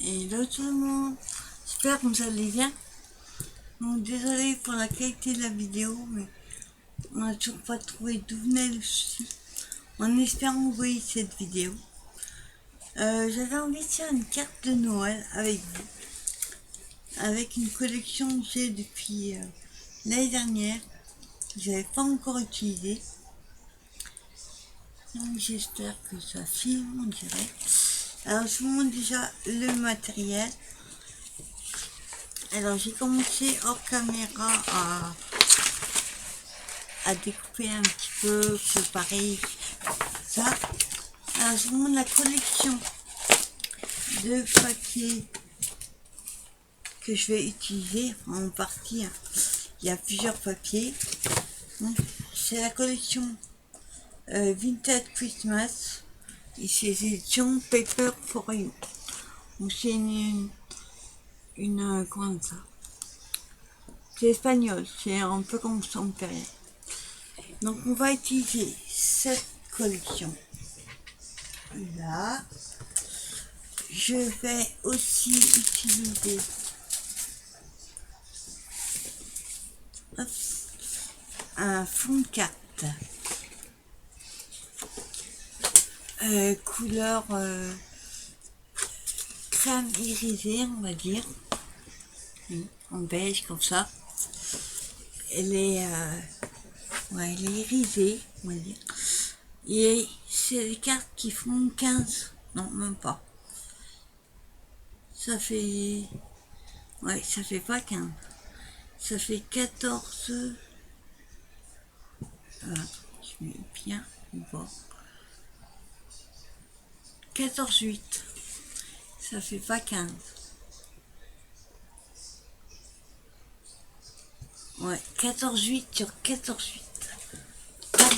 Hello tout le monde, j'espère que vous allez bien. Donc désolé pour la qualité de la vidéo, mais on n'a toujours pas trouvé d'où venait le souci. En espérant envoyer cette vidéo, j'avais envie de faire une carte de Noël avec vous, avec une collection que j'ai depuis l'année dernière, que j'avais pas encore utilisée. Donc j'espère que ça filme en direct. Alors je vous montre déjà le matériel. Alors j'ai commencé hors caméra à découper un petit peu, préparer ça. Alors je vous montre la collection de papier que je vais utiliser en partie. Il y a plusieurs papiers. C'est la collection Vintage Christmas et c'est éditions Paper for You. Donc c'est une comment ça, c'est espagnol, c'est un peu comme son période. Donc on va utiliser cette collection là. Je vais aussi utiliser un fond de carte couleur crème irisée, on va dire, en beige comme ça. Elle est irisée, on va dire. Et c'est des cartes qui font 15, non même pas. Ça fait, ça fait pas 15. Ça fait 14. Voilà, je mets bien bon. 14,8. Ça fait pas 15. Ouais, 14,8 sur 14,8. Pas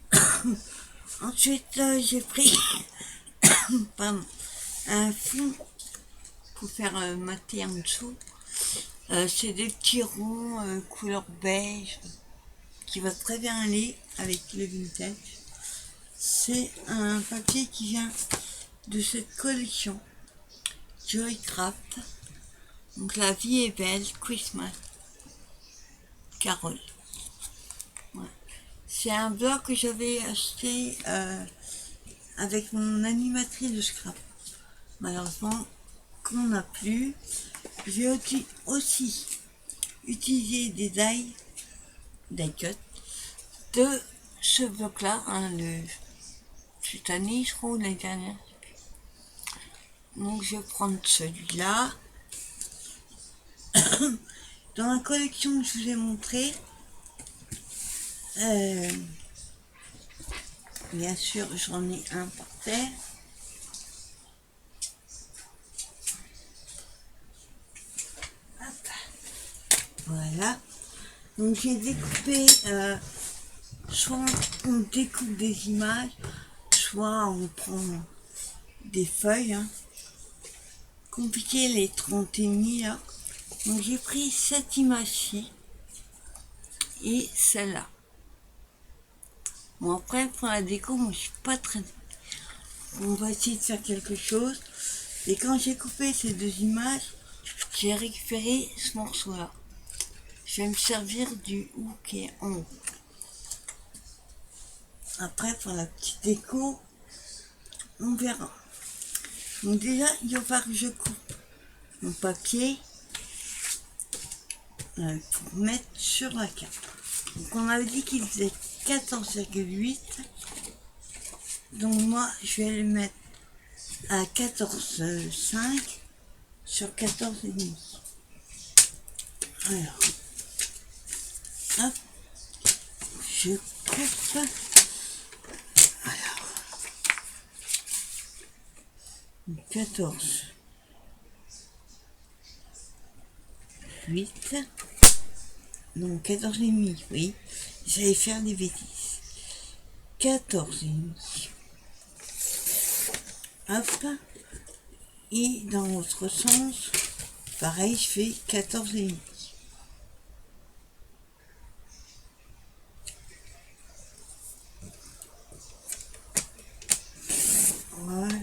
15. Ensuite, j'ai pris pardon, un fond pour faire mater en dessous. C'est des petits ronds couleur beige qui va très bien aller avec le vintage. C'est un papier qui vient de cette collection Joycraft. Donc la vie est belle, Christmas, Carole. Ouais. C'est un bloc que j'avais acheté avec mon animatrice de scrap. Malheureusement, qu'on n'a plus. J'ai aussi utilisé des die cut de ce bloc là, cette année je crois, l'année dernière. Donc je vais prendre celui-là. Dans la collection que je vous ai montré, bien sûr j'en ai un par terre. Voilà. Donc j'ai découpé, soit on découpe des images, soit on prend des feuilles. Compliqué les 31 là. Donc j'ai pris cette image-ci et celle-là. Bon après pour la déco, moi je suis pas très... On va essayer de faire quelque chose. Et quand j'ai coupé ces deux images, j'ai récupéré ce morceau-là. Je vais me servir du hook qui est en haut. Après pour la petite déco, on verra. Donc déjà, il va falloir que je coupe mon papier pour mettre sur la carte. Donc on avait dit qu'il faisait 14,8. Donc moi, je vais le mettre à 14,5 sur 14,5. Alors, hop, je coupe. Alors, 14, 8, donc 14,5, oui, j'allais faire des bêtises. 14,5. Hop, et dans l'autre sens, pareil, je fais 14,5. Voilà.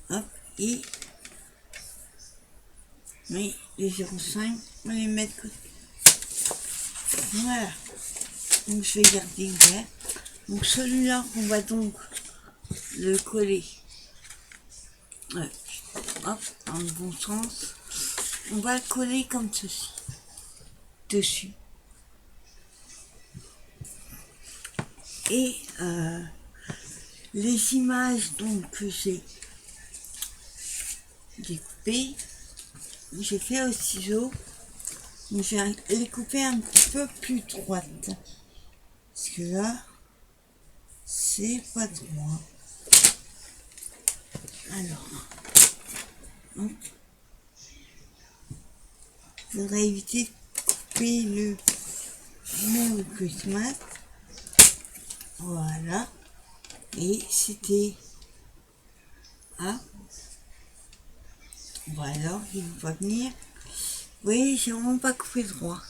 Hop. Et mais les 0,5, on va les mettre côté. Voilà. Donc je vais garder ouvert. Donc celui-là, on va donc le coller. Hop, dans le bon sens. On va le coller comme ceci. Dessus. Et les images donc que j'ai découpées, j'ai fait au ciseau. Mais je vais les couper un petit peu plus droite. Parce que là, c'est pas droit. Alors, hop. Je voudrais éviter de couper le Merry Christmas. Voilà. Et c'était... Ah. Voilà, il va venir. Oui, j'ai vraiment pas coupé droit.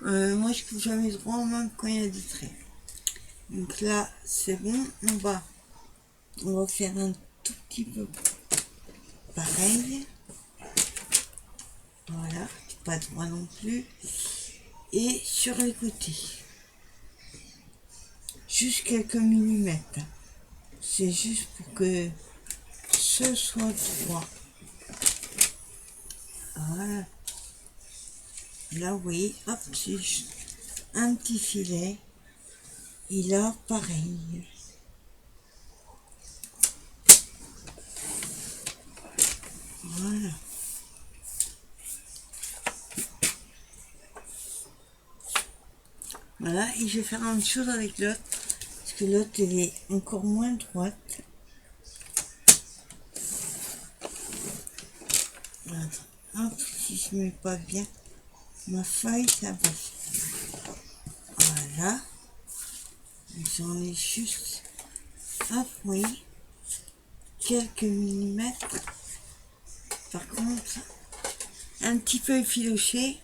Moi, je coupe jamais droit, même quand il y a des traits. Donc là, c'est bon. On va faire un tout petit peu pareil. Voilà, pas droit non plus. Et sur les côtés. Juste quelques millimètres. C'est juste pour que ce soit droit. Voilà. Là, vous voyez, hop, c'est juste un petit filet. Et là, pareil. Voilà. Voilà, et je vais faire la même chose avec l'autre. Parce que l'autre, elle est encore moins droite. Voilà. Hop, si je ne mets pas bien ma feuille, ça va. Voilà. J'en ai juste, hop, oui, quelques millimètres. Par contre, un petit peu effiloché.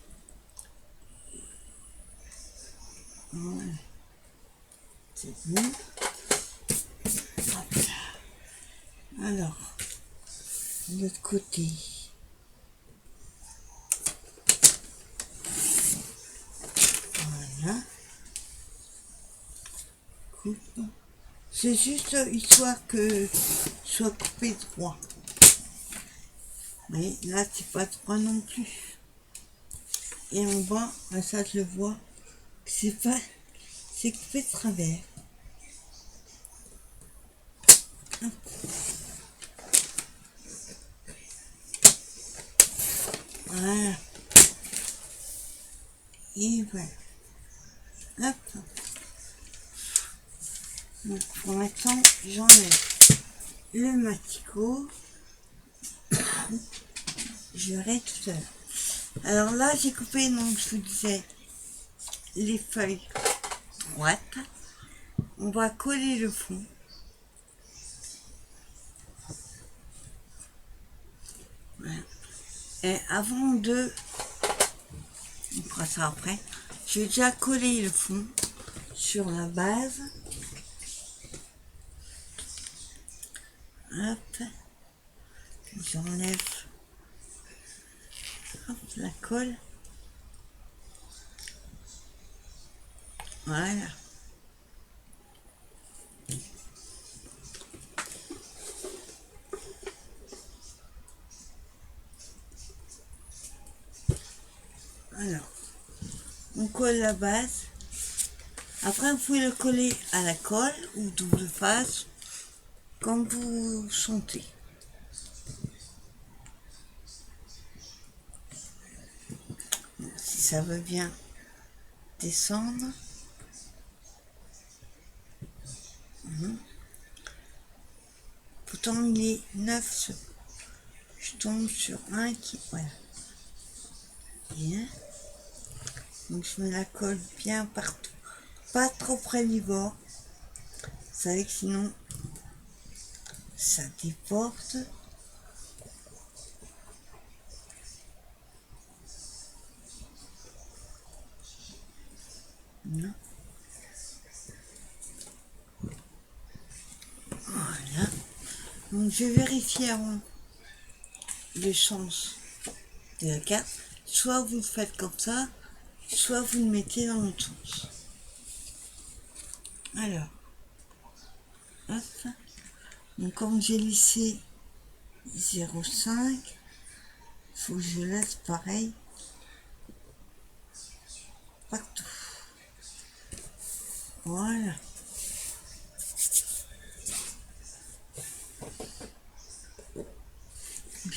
Voilà. C'est bon. Hop là. Alors, de l'autre côté. Voilà. Coupe. C'est juste histoire que soit coupé droit. Mais là, c'est pas droit non plus. Et en bas, ça je le vois, c'est pas, c'est coupé de travers. Hop. Voilà. Et voilà. Hop. Donc pour l'instant, j'enlève le maticot. Je verrai tout à l'heure. Alors là, j'ai coupé, donc je vous disais, les feuilles droites. On va coller le fond. Voilà. Et avant de... On fera ça après. Je vais déjà coller le fond sur la base. Hop. J'enlève la colle. Voilà. Alors, on colle la base. Après, vous pouvez le coller à la colle ou double face, comme vous sentez. Si ça veut bien descendre. Pourtant, il est 9. Je tombe sur un qui... Voilà. Bien. Donc, je mets la colle bien partout. Pas trop près du bord. Vous savez que sinon, ça déporte. Non. Voilà. Donc je vérifie avant le sens de la carte. Soit vous le faites comme ça, soit vous le mettez dans l'autre sens. Alors, hop. Donc comme j'ai laissé 0,5, faut que je laisse pareil partout. Voilà.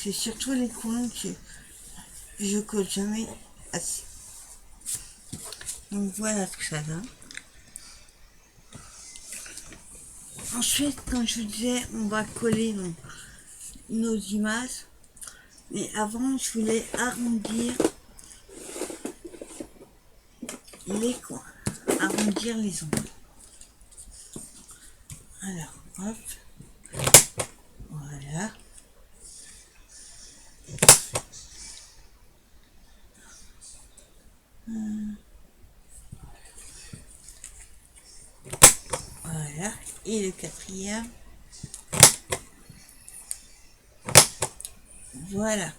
C'est surtout les coins que je colle jamais assez. Donc voilà ce que ça donne. Ensuite, quand je vous disais, on va coller donc, nos images. Mais avant, je voulais arrondir les coins, arrondir les ongles. Alors, hop, voilà. Voilà. Et le quatrième. Voilà.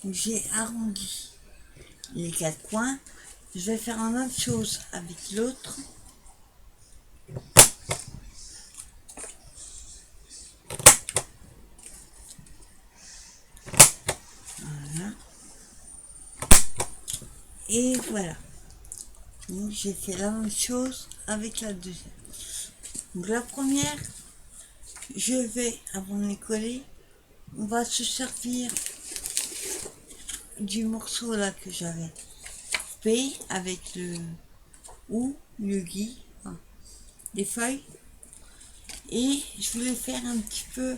J'ai arrondi les 4 coins. Je vais faire la même chose avec l'autre. Voilà. Et voilà. Donc j'ai fait la même chose avec la deuxième. Donc la première, je vais, avant de les coller, on va se servir du morceau là que j'avais coupé avec le gui, hein, les feuilles. Et je voulais faire un petit peu,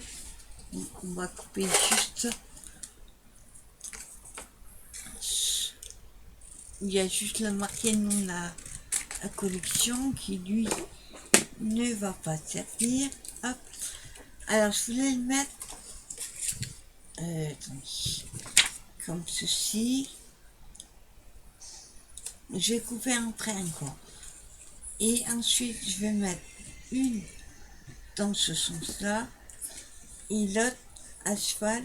on va couper juste, il y a juste le marqué de nom de la collection qui lui ne va pas servir. Hop. Alors je voulais le mettre comme ceci. Je vais couper un triangle et ensuite je vais mettre une dans ce sens là et l'autre à cheval,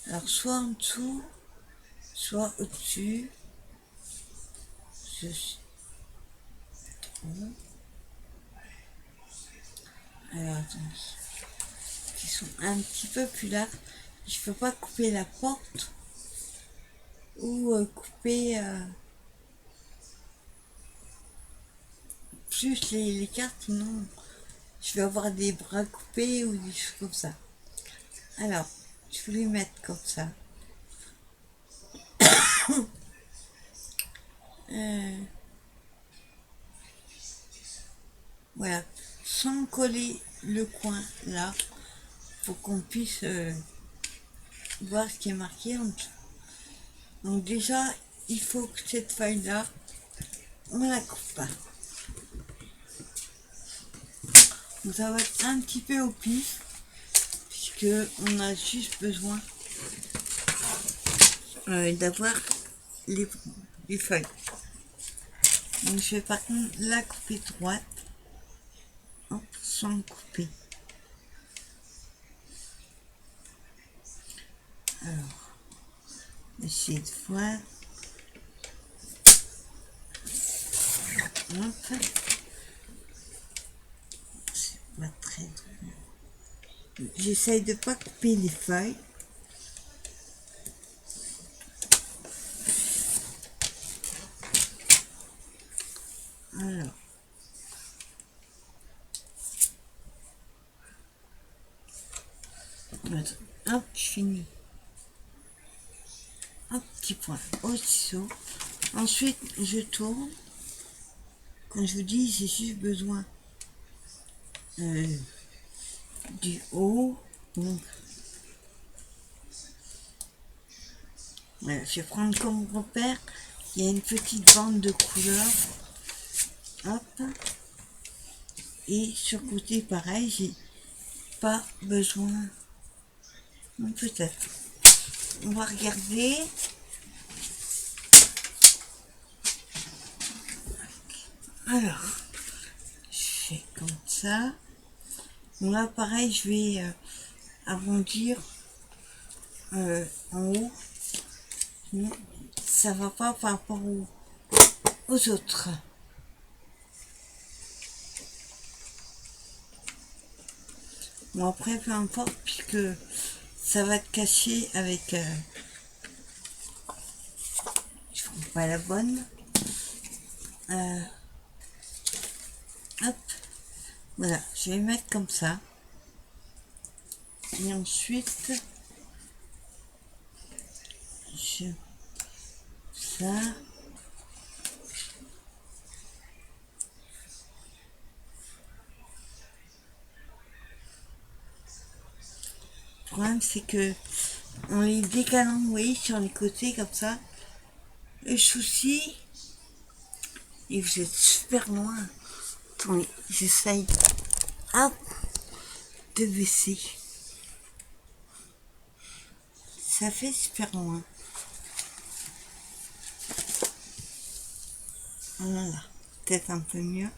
alors soit en dessous soit au dessus. Alors attendez, qui sont un petit peu plus larges. Je ne peux pas couper la porte ou couper plus les cartes, sinon je vais avoir des bras coupés ou des choses comme ça. Alors, je vais les mettre comme ça. Voilà, sans coller le coin là, pour qu'on puisse voir ce qui est marqué en dessous. Donc déjà, il faut que cette feuille là, on la coupe pas. Donc ça va être un petit peu au pif, puisque on a juste besoin d'avoir les feuilles. Donc je vais par contre la couper droite, hop, sans couper. Alors, essayer de voir. Hop. C'est pas très drôle. J'essaye de pas couper les feuilles. Alors. Hop, je finis. Un petit point au ciseau. Ensuite, je tourne. Quand je vous dis, j'ai juste besoin du haut. Donc, voilà, je vais prendre comme repère. Il y a une petite bande de couleur. Hop. Et sur le côté, pareil, j'ai pas besoin. Peut-être. On va regarder. Alors, je fais comme ça. Bon là, pareil, je vais arrondir en haut. Non, ça va pas par rapport aux autres. Bon, après, peu importe, puisque ça va te cacher avec... je trouve pas la bonne. Hop. Voilà, je vais mettre comme ça. Et ensuite, ça. Le problème, c'est que en les décalant, vous voyez, sur les côtés comme ça, le souci, et vous êtes super loin. Attendez, j'essaye, hop, de baisser. Ça fait super loin. Voilà, peut-être un peu mieux.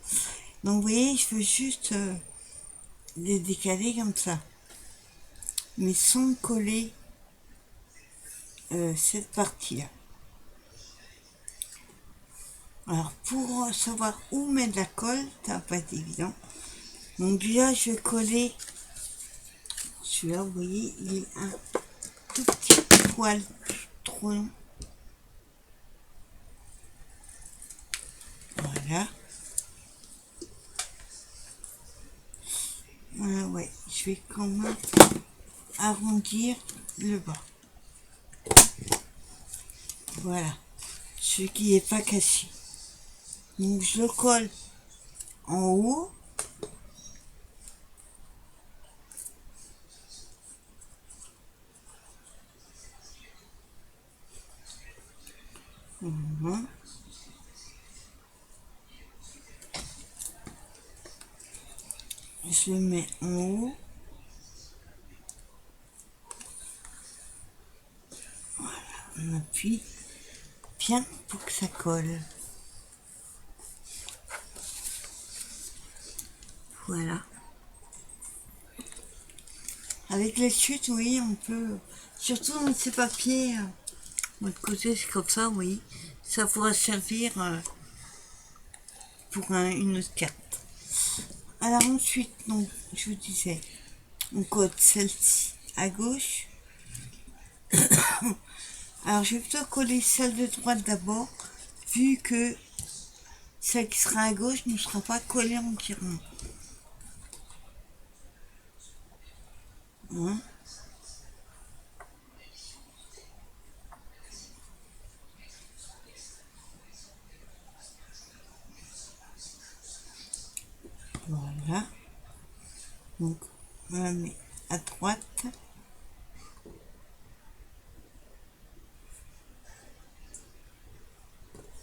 Donc, vous voyez, je veux juste les décaler comme ça, mais sans coller cette partie-là. Alors, pour savoir où mettre la colle, ça va pas être évident. Donc déjà, je vais coller celui-là, vous voyez, il est un tout petit poil trop long. Voilà. Voilà, ouais, je vais quand même arrondir le bas. Voilà, ce qui n'est pas cassé. Donc je le colle en haut. Voilà. Je le mets en haut. Voilà, on appuie bien pour que ça colle. Voilà. Avec les chutes, oui, on peut, surtout dans ces papiers, votre côté c'est comme ça, oui, ça pourra servir pour une autre carte. Alors ensuite, donc, je vous disais, on code celle-ci à gauche. Alors je vais plutôt coller celle de droite d'abord, vu que celle qui sera à gauche ne sera pas collée entièrement. Hein? Voilà. Donc on la met à droite.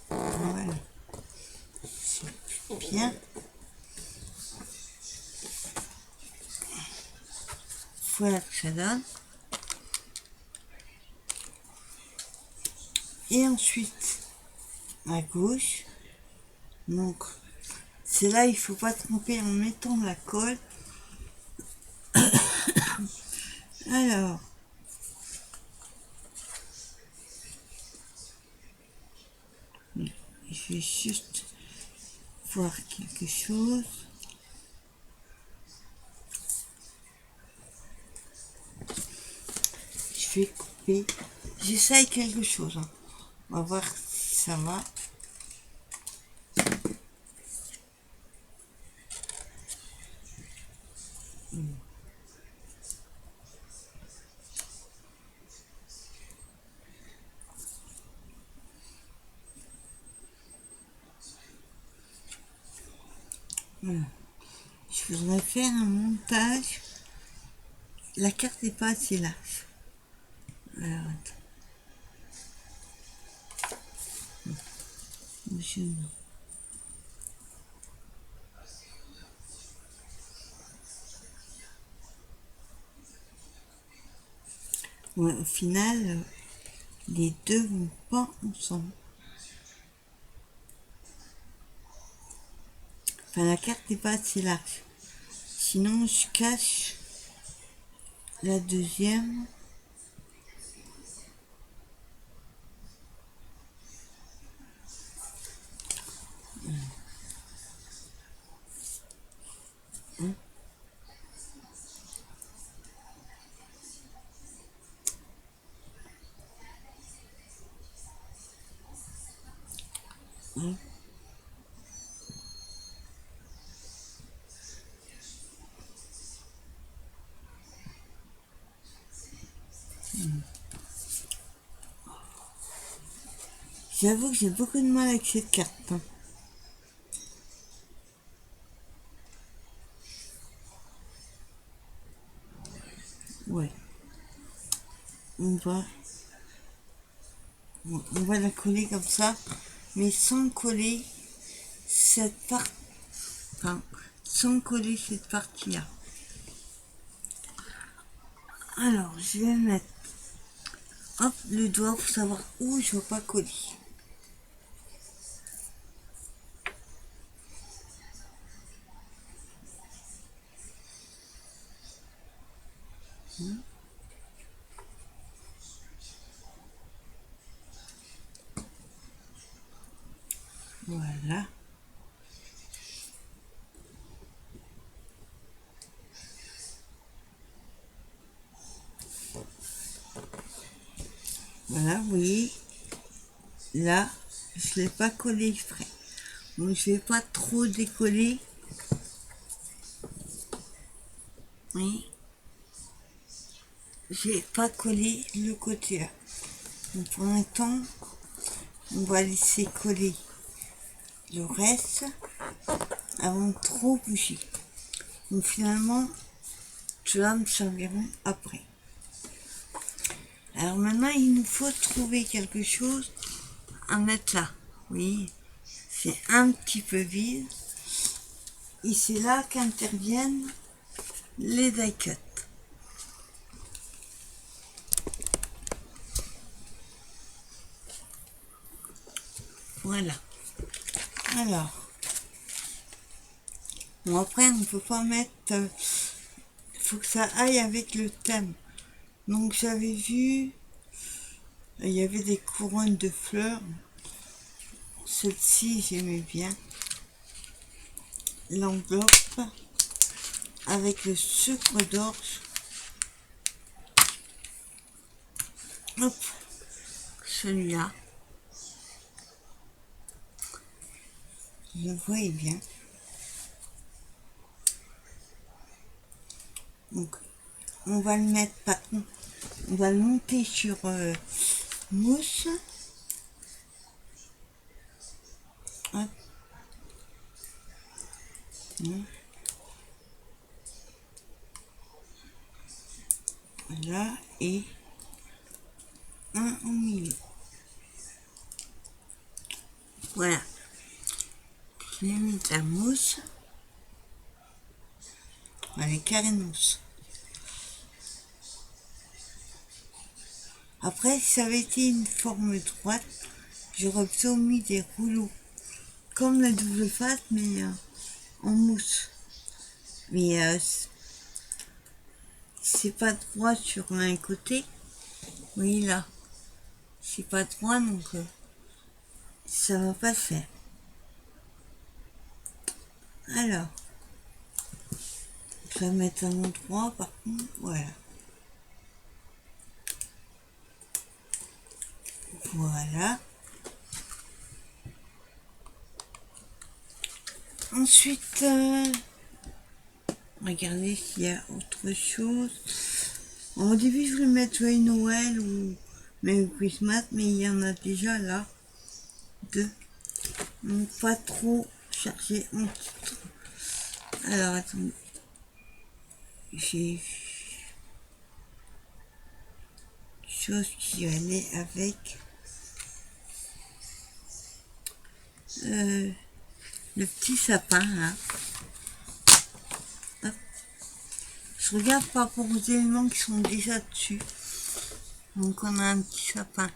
Voilà. C'est bien. Voilà que ça donne. Et ensuite, à gauche, donc c'est là il faut pas tromper en mettant de la colle. Alors, je vais juste voir quelque chose. Je vais couper. J'essaye quelque chose. Hein. On va voir si ça va. Voilà. Je voudrais faire un montage. La carte n'est pas assez large. Alors, attends. Ouais, au final, les deux vont pas ensemble. Enfin, la carte n'est pas assez large. Sinon, je cache la deuxième. J'avoue que j'ai beaucoup de mal avec cette carte. Hein. Ouais. On va, on va la coller comme ça, mais sans coller cette partie. Enfin, sans coller cette partie-là. Alors, je vais mettre hop, le doigt pour savoir où je ne vais pas coller. Voilà. Voilà, vous voyez, là, je ne l'ai pas collé exprès. Donc, je ne vais pas trop décoller. Oui. J'ai pas collé le côté là. Donc, pour l'instant, on va laisser coller le reste avant de trop bouger. Donc, finalement, cela me serviront après. Alors maintenant, il nous faut trouver quelque chose à mettre là. Oui, c'est un petit peu vide. Et c'est là qu'interviennent les die cuts. Voilà. Alors, bon après, on ne peut pas mettre... Il faut que ça aille avec le thème. Donc j'avais vu... Il y avait des couronnes de fleurs. Celle-ci, j'aimais bien. L'enveloppe avec le sucre d'orge. Hop, celui-là. Je le voyais bien. Donc, on va le mettre, on va le monter sur mousse. Hop. Voilà, et un au milieu. Voilà. Je vais mettre la mousse. Voilà, les carrés de mousse. Après, si ça avait été une forme droite, j'aurais plutôt mis des rouleaux. Comme la double face, mais en mousse. Mais c'est pas droit sur un côté. Oui, là. C'est pas droit, donc ça va pas le faire. Alors, je vais mettre un endroit, par contre, voilà. Voilà. Ensuite, regardez s'il y a autre chose. Au début, je voulais mettre Joyeux Noël ou même Christmas, mais il y en a déjà là. Deux. Donc, pas trop chercher en titre. Alors, attendez. J'ai chose qui allait avec le petit sapin là. Hop. Je regarde par rapport aux éléments qui sont déjà dessus. Donc on a un petit sapin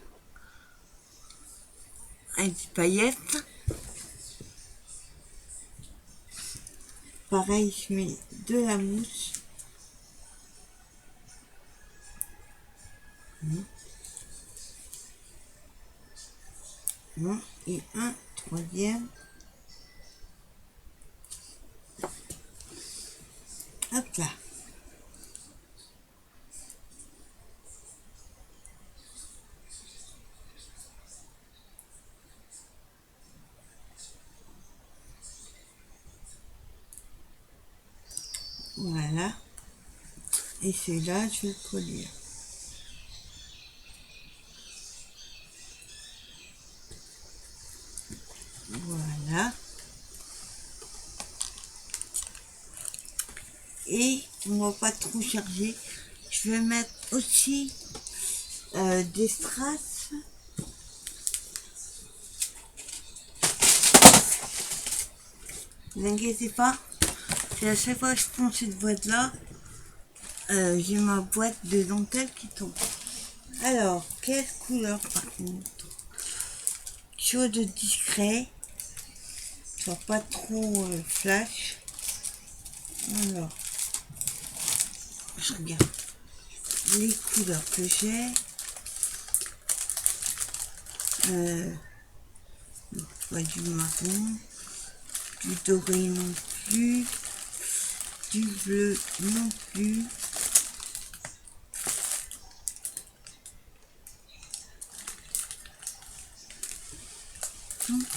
avec des paillettes. Pareil, je mets de la mousse. Bon, et un troisième. Hop là. Voilà. Et celui-là, je vais le coller. Voilà. Et on va pas trop charger. Je vais mettre aussi des strass. Ne vous inquiétez pas. C'est à chaque fois que je prends cette boîte là, j'ai ma boîte de dentelle qui tombe. Alors, quelle couleur par contre? Quelque chose de discret, soit pas trop flash. Alors, je regarde les couleurs que j'ai. Pas du marron, du doré non plus, du bleu non plus.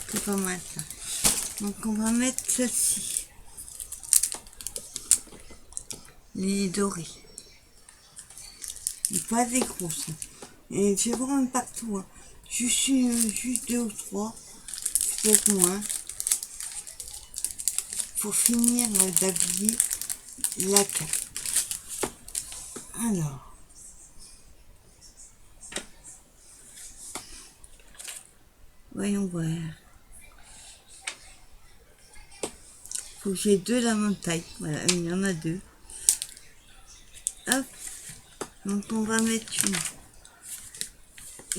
C'est pas mal ça. Donc on va mettre ceci. Les dorés. Et pas des grosses. Et c'est vraiment partout. Hein. Je suis juste 2 ou 3. Peut-être moins. Pour finir d'habiller la carte. Alors. Voyons voir. Faut que j'ai 2 de la même taille. Voilà, il y en a 2. Hop. Donc on va mettre une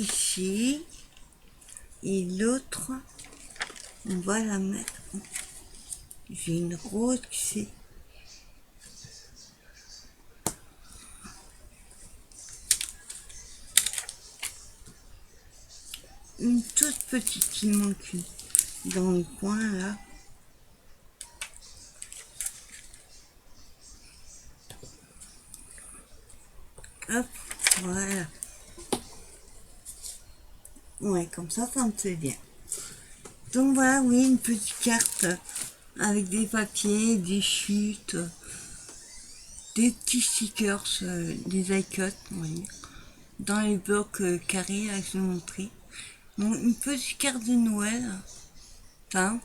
ici. Et l'autre, on va la mettre. J'ai une rose qui c'est. Une toute petite qui manque une dans le coin là. Hop, voilà. Ouais, comme ça me fait bien. Donc voilà, oui, une petite carte avec des papiers, des chutes, des petits stickers, des icônes, oui, dans les blocs carrés, là, je vais montrer. Donc une petite carte de Noël, peinte.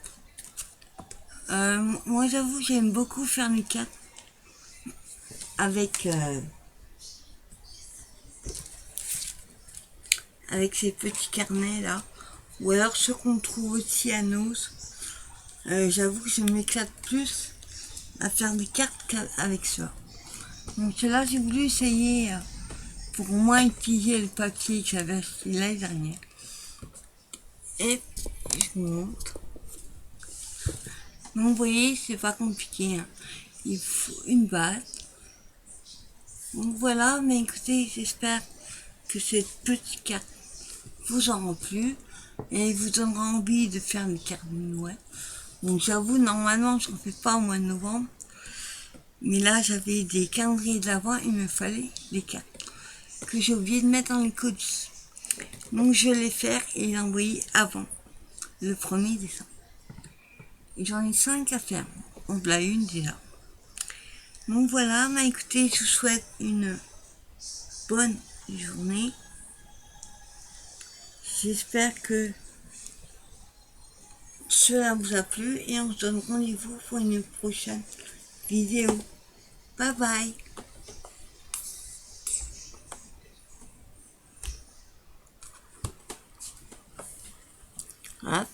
Moi j'avoue, j'aime beaucoup faire mes cartes avec ces petits carnets là, ou alors ceux qu'on trouve aussi à Nos. J'avoue que je m'éclate plus à faire des cartes qu'avec ça. Donc là j'ai voulu essayer pour moi utiliser le papier que j'avais acheté l'année dernière. Et je vous montre. Donc vous voyez, c'est pas compliqué. Hein. Il faut une base. Donc voilà, mais écoutez, j'espère que cette petite carte vous aura plu et vous donnera envie de faire une carte de Noël. Donc j'avoue, normalement, je ne fais pas au mois de novembre. Mais là, j'avais des calendriers de l'Avent, il me fallait des cartes que j'ai oublié de mettre dans les colis. Donc je vais les faire et les envoyer avant le 1er décembre. Et j'en ai 5 à faire. On l'a une déjà. Donc voilà, bah écoutez, je vous souhaite une bonne journée. J'espère que cela vous a plu et on se donne rendez-vous pour une prochaine vidéo. Bye bye. Hop.